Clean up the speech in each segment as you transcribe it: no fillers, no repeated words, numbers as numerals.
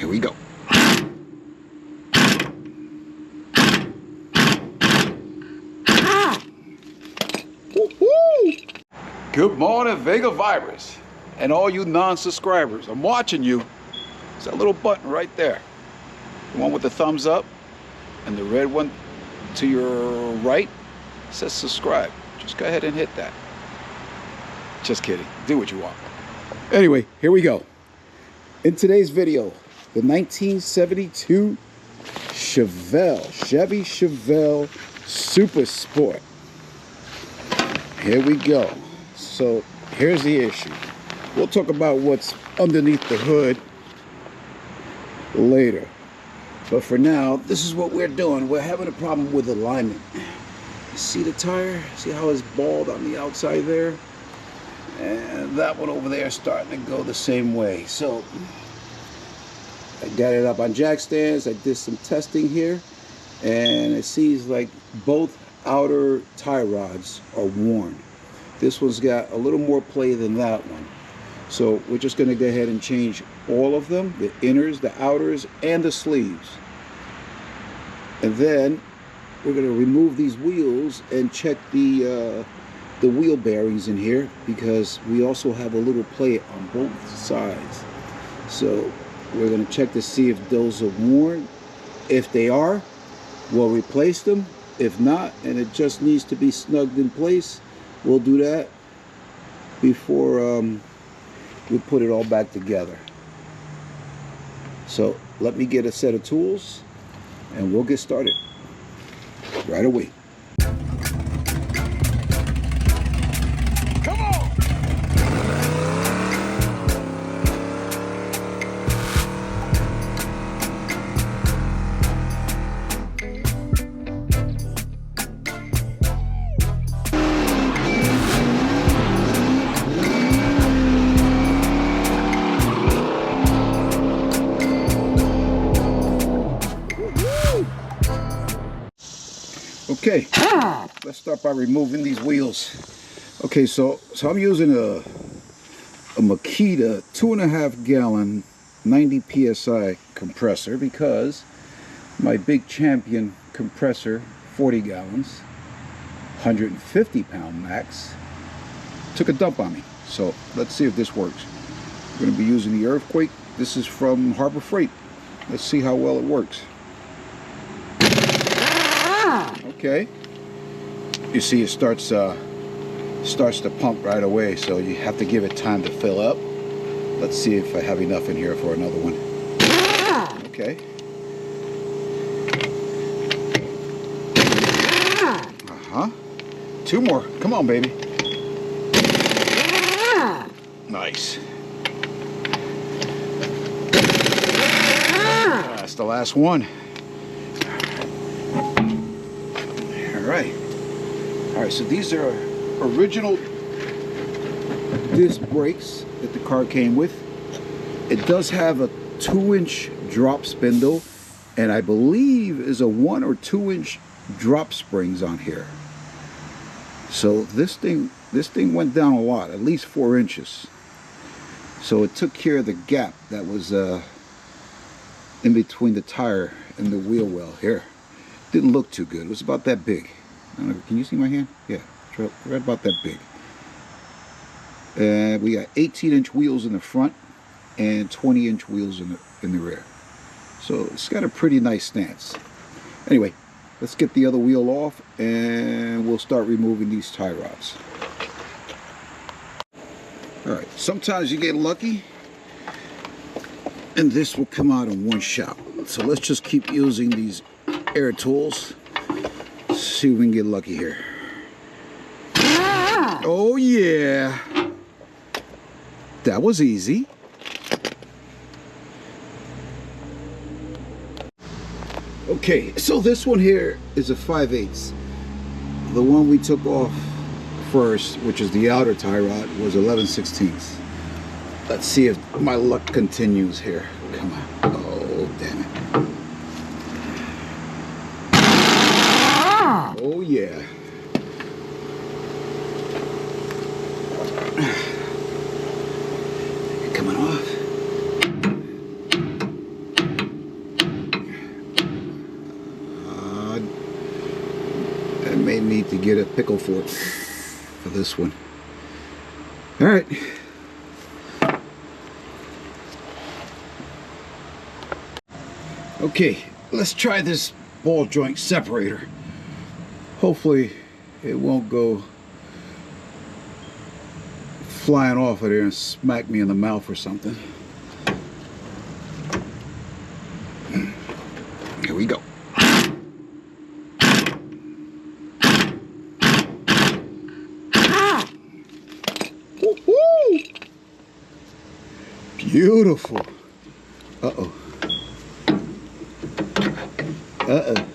Here we go. Good morning, Vega Vibers, and all you non-subscribers. I'm watching you. It's that little button right there. The one with the thumbs up, and the red one to your right says subscribe. Just go ahead and hit that. Just kidding. Do what you want. Anyway, here we go. In today's video, the 1972 Chevy Chevelle Super Sport. Here we go. So here's the issue. We'll talk about what's underneath the hood later. But for now, this is what we're doing. We're having a problem with alignment. You see the tire? See how it's bald on the outside there? And that one over there is starting to go the same way. So I got it up on jack stands. I did some testing here, and it seems like both outer tie rods are worn. This one's got a little more play than that one. So we're just going to go ahead and change all of them, the inners, the outers, and the sleeves. And then we're going to remove these wheels and check the wheel bearings in here, because we also have a little play on both sides. So we're going to check to see if those are worn. If they are, we'll replace them. If not, and it just needs to be snugged in place, we'll do that before we put it all back together. So let me get a set of tools and we'll get started right away. Come on! Okay, let's start by removing these wheels. Okay, so I'm using a Makita 2.5 gallon 90 psi compressor, because my big Champion compressor, 40 gallons, 150 pound max, took a dump on me. So let's see if this works. We're going to be using the Earthquake. This is from Harbor Freight. Let's see how well it works. Okay, you see it starts to pump right away, so you have to give it time to fill up. Let's see if I have enough in here for another one. Okay. Two more. Come on, baby. Nice. That's the last one. All right, so these are original disc brakes that the car came with. It does have a 2-inch drop spindle, and I believe is a 1 or 2 inch drop springs on here. So this thing went down a lot, at least 4 inches. So it took care of the gap that was in between the tire and the wheel well here. Didn't look too good. It was about that big. I don't know, can you see my hand? Yeah, right about that big. And we got 18-inch wheels in the front and 20-inch wheels in the rear. So it's got a pretty nice stance. Anyway, let's get the other wheel off and we'll start removing these tie rods. All right, sometimes you get lucky and this will come out in one shot. So let's just keep using these air tools. See if we can get lucky here. Oh yeah, that was easy. Okay, so this one here is a 5/8. The one we took off first, which is the outer tie rod, was 11/16. Let's see if my luck continues here. Come on. Oh, damn it. Oh yeah. Coming off. get a pickle for this one. All right. Okay, let's try this ball joint separator. Hopefully it won't go flying off of there and smack me in the mouth or something. Here we go. Woo-hoo! Beautiful. Uh-oh. Uh-oh.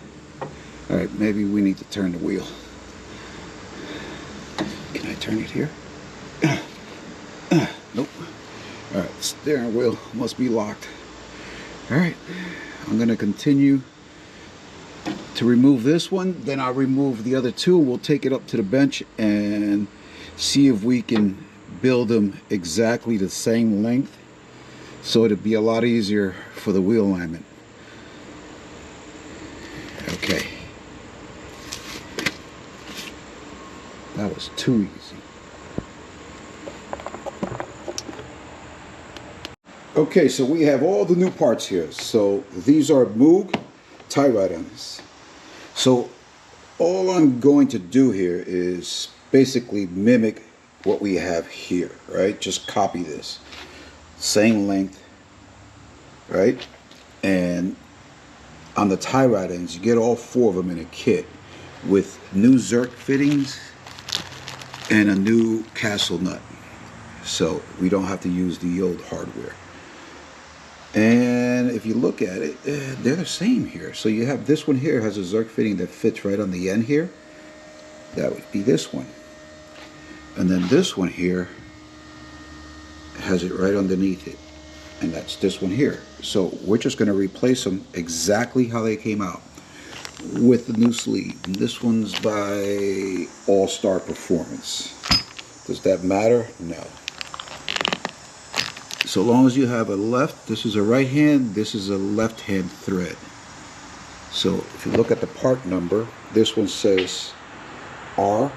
All right, maybe we need to turn the wheel. Can I turn it here? Nope. All right, the steering wheel must be locked. All right, I'm gonna continue to remove this one, then I'll remove the other two. We'll take it up to the bench and see if we can build them exactly the same length, so it'd be a lot easier for the wheel alignment. Okay. That was too easy. Okay, so we have all the new parts here. So these are Moog tie rod ends. So all I'm going to do here is basically mimic what we have here, right? Just copy this. Same length, right? And on the tie rod ends, you get all four of them in a kit with new Zerk fittings and a new castle nut. So we don't have to use the old hardware. And if you look at it, they're the same here. So you have this one here has a Zerk fitting that fits right on the end here. That would be this one. And then this one here has it right underneath it. And that's this one here. So we're just going to replace them exactly how they came out with the new sleeve. And this one's by All-Star Performance. Does that matter? No. So long as you have a left, this is a right hand, this is a left hand thread. So if you look at the part number, this one says R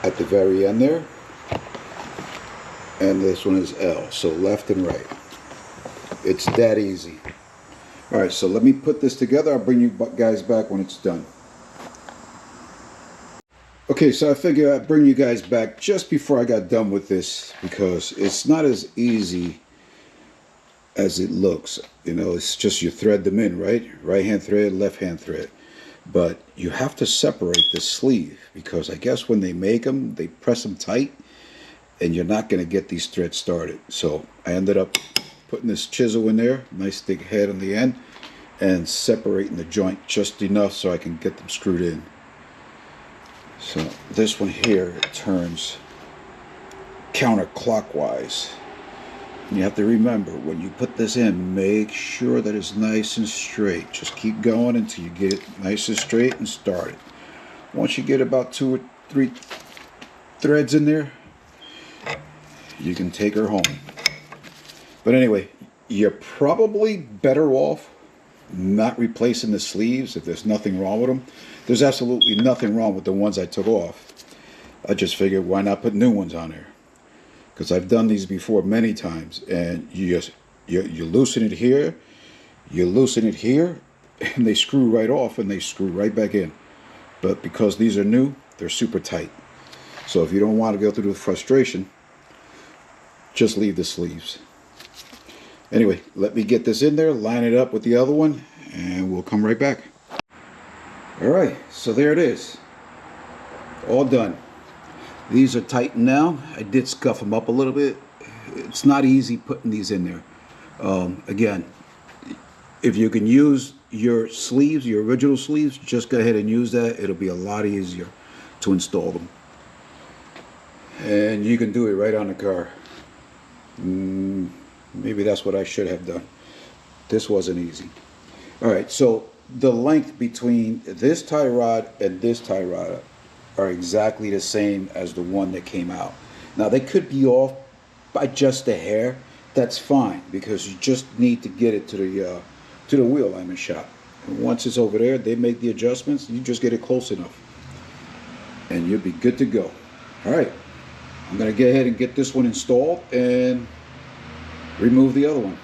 at the very end there, and this one is L, so left and right. It's that easy. All right, so let me put this together. I'll bring you guys back when it's done. Okay, so I figure I'd bring you guys back just before I got done with this, because it's not as easy as it looks. You know, it's just you thread them in, right? Right hand thread, left hand thread. But you have to separate the sleeve, because I guess when they make them, they press them tight, and you're not going to get these threads started. So I ended up putting this chisel in there, nice thick head on the end, and separating the joint just enough so I can get them screwed in. So this one here turns counterclockwise. And you have to remember, when you put this in, make sure that it's nice and straight. Just keep going until you get it nice and straight and start it. Once you get about 2 or 3 threads in there, you can take her home. But anyway, you're probably better off not replacing the sleeves if there's nothing wrong with them. There's absolutely nothing wrong with the ones I took off. I just figured, why not put new ones on there? Because I've done these before many times, and you loosen it here, you loosen it here, and they screw right off and they screw right back in. But because these are new, they're super tight. So if you don't want to go through the frustration, just leave the sleeves. Anyway, let me get this in there, line it up with the other one, and we'll come right back. Alright, so there it is. All done. These are tightened now. I did scuff them up a little bit. It's not easy putting these in there. Again, if you can use your sleeves, your original sleeves, just go ahead and use that. It'll be a lot easier to install them. And you can do it right on the car. Maybe that's what I should have done. This wasn't easy. Alright, so the length between this tie rod and this tie rod are exactly the same as the one that came out. Now they could be off by just a hair. That's fine, because you just need to get it to the wheel alignment shop. And once it's over there, they make the adjustments. You just get it close enough. and you'll be good to go. All right, I'm gonna go ahead and get this one installed and remove the other one.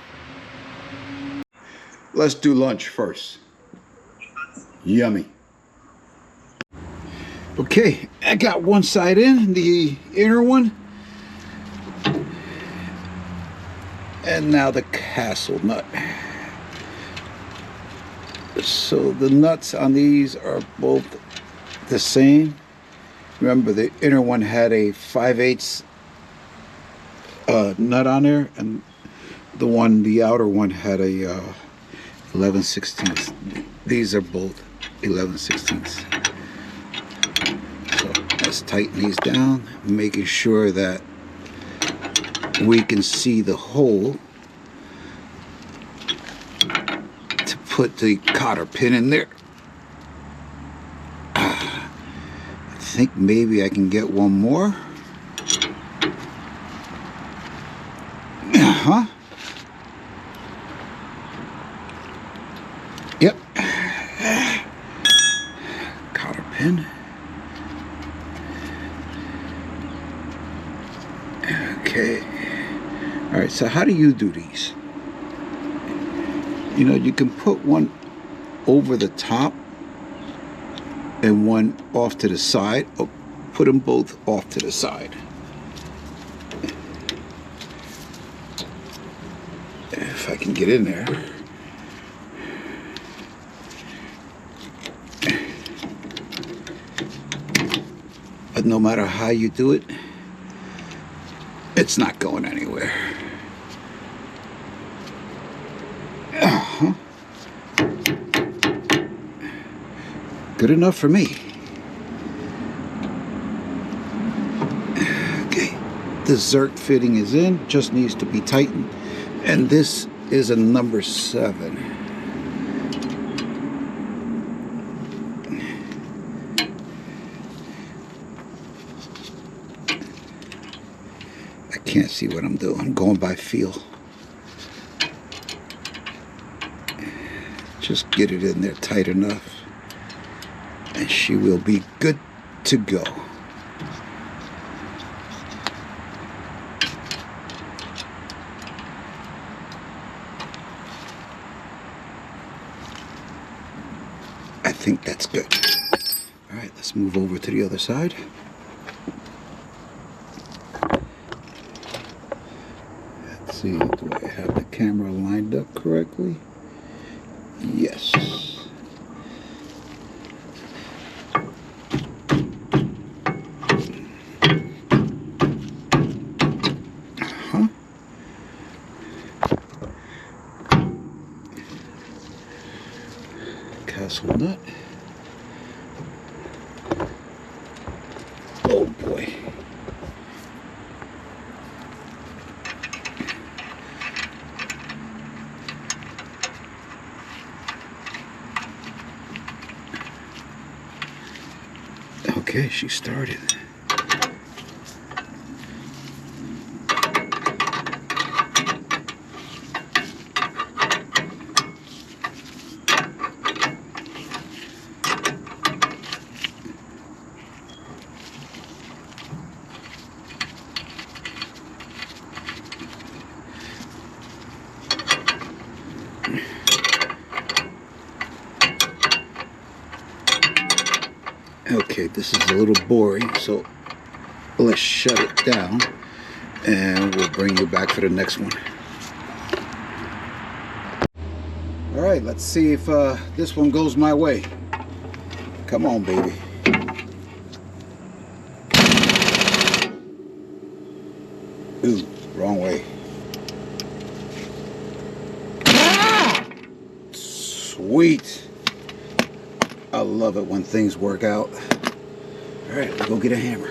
Let's do lunch first. Yummy. Okay, I got one side in, the inner one. And now the castle nut. So the nuts on these are both the same. Remember, the inner one had a 5/8 nut on there, and the outer one had a 11/16. These are both 11/16. So let's tighten these down, making sure that we can see the hole to put the cotter pin in there. I think maybe I can get one more. Yep. Cotter pin. Okay. All right, so how do you do these? You know, you can put one over the top and one off to the side, or put them both off to the side. If I can get in there. But no matter how you do it, it's not going anywhere. Good enough for me. Okay, the Zerk fitting is in, just needs to be tightened. And this is a number 7. I can't see what I'm doing. I'm going by feel. Just get it in there tight enough, and she will be good to go. I think that's good. All right, let's move over to the other side. Let's see, do I have the camera lined up correctly? Yes. Castle nut. Oh boy. Okay, she started. Okay, this is a little boring, so let's shut it down and we'll bring you back for the next one. All right, let's see if this one goes my way. Come on, baby. Ooh, wrong way. Sweet. I love it when things work out. All right, let's go get a hammer.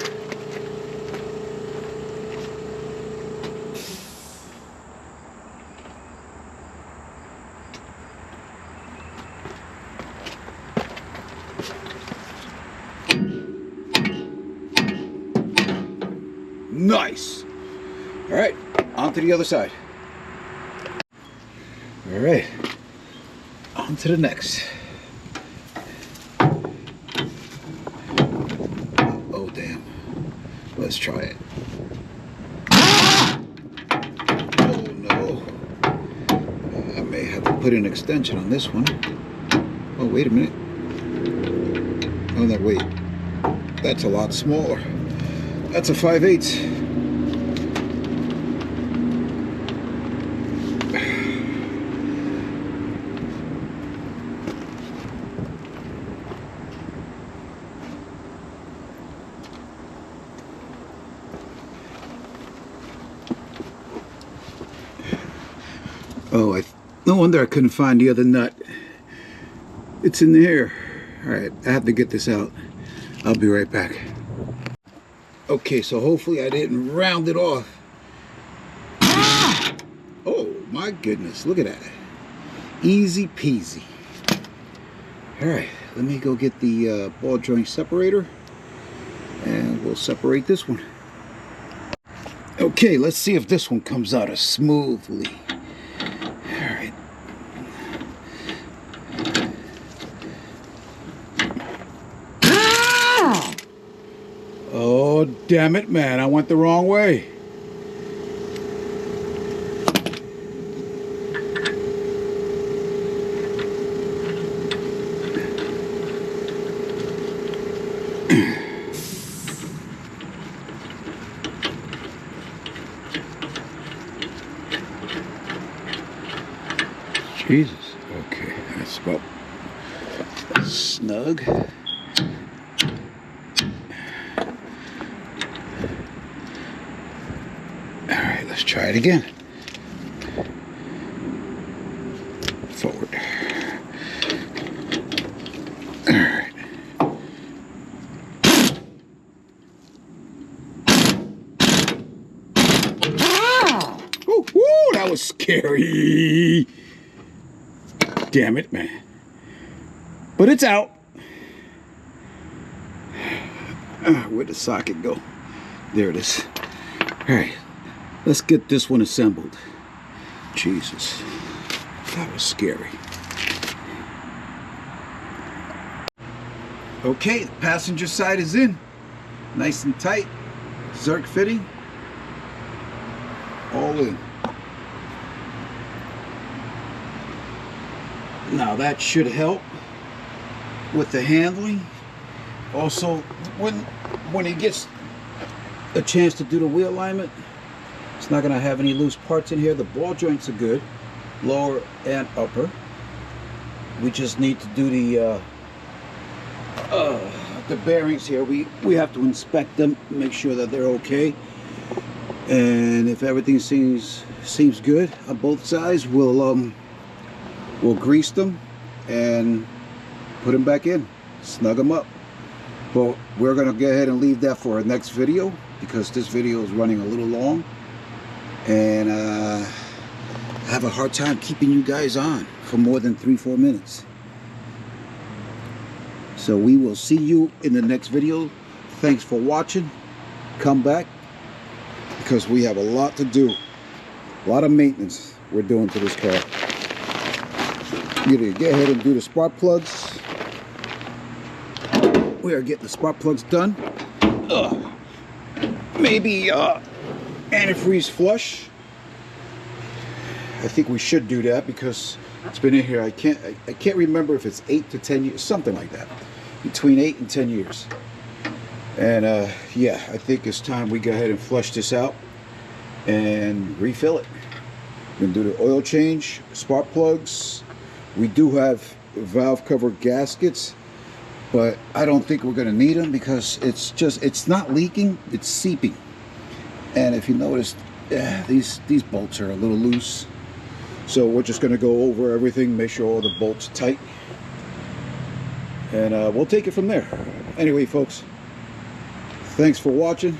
Nice. All right, on to the other side. All right, on to the next. let's try it. Oh no. I may have to put an extension on this one. Oh, wait a minute. Oh no, wait. That's a lot smaller. That's a 5/8. Oh, no wonder I couldn't find the other nut. It's in there. All right, I have to get this out. I'll be right back. Okay, so hopefully I didn't round it off. Oh my goodness, look at that. Easy peasy. All right, let me go get the ball joint separator and we'll separate this one. Okay, let's see if this one comes out as smoothly. All right. Oh, damn it, man. I went the wrong way. Jesus. Okay, that's about snug. Alright, let's try it again. Forward. Alright. Oh, woo, that was scary. Damn it, man. But it's out. Where'd the socket go? There it is. Alright. Let's get this one assembled. Jesus, that was scary. Okay, the passenger side is in. Nice and tight. Zerk fitting. All in. Now that should help with the handling. Also, when he gets a chance to do the wheel alignment, it's not going to have any loose parts in here. The ball joints are good, lower and upper. We just need to do the bearings here. We have to inspect them, make sure that they're okay. And if everything seems good on both sides, we'll grease them and put them back in, snug them up. But we're going to go ahead and leave that for our next video because this video is running a little long. And I have a hard time keeping you guys on for more than 3-4 minutes. So we will see you in the next video. Thanks for watching. Come back because we have a lot to do. A lot of maintenance we're doing to this car. We're going to go ahead and do the spark plugs. We are getting the spark plugs done. Maybe antifreeze flush. I think we should do that because it's been in here. I can't remember if it's 8 to 10 years, something like that, between 8 and 10 years. And yeah, I think it's time we go ahead and flush this out and refill it. We're gonna do the oil change, spark plugs. We do have valve cover gaskets, but I don't think we're gonna need them because it's not leaking, it's seeping. And if you notice, these bolts are a little loose. So we're just gonna go over everything, make sure all the bolts are tight. And we'll take it from there. Anyway, folks, thanks for watching,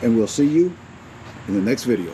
and we'll see you in the next video.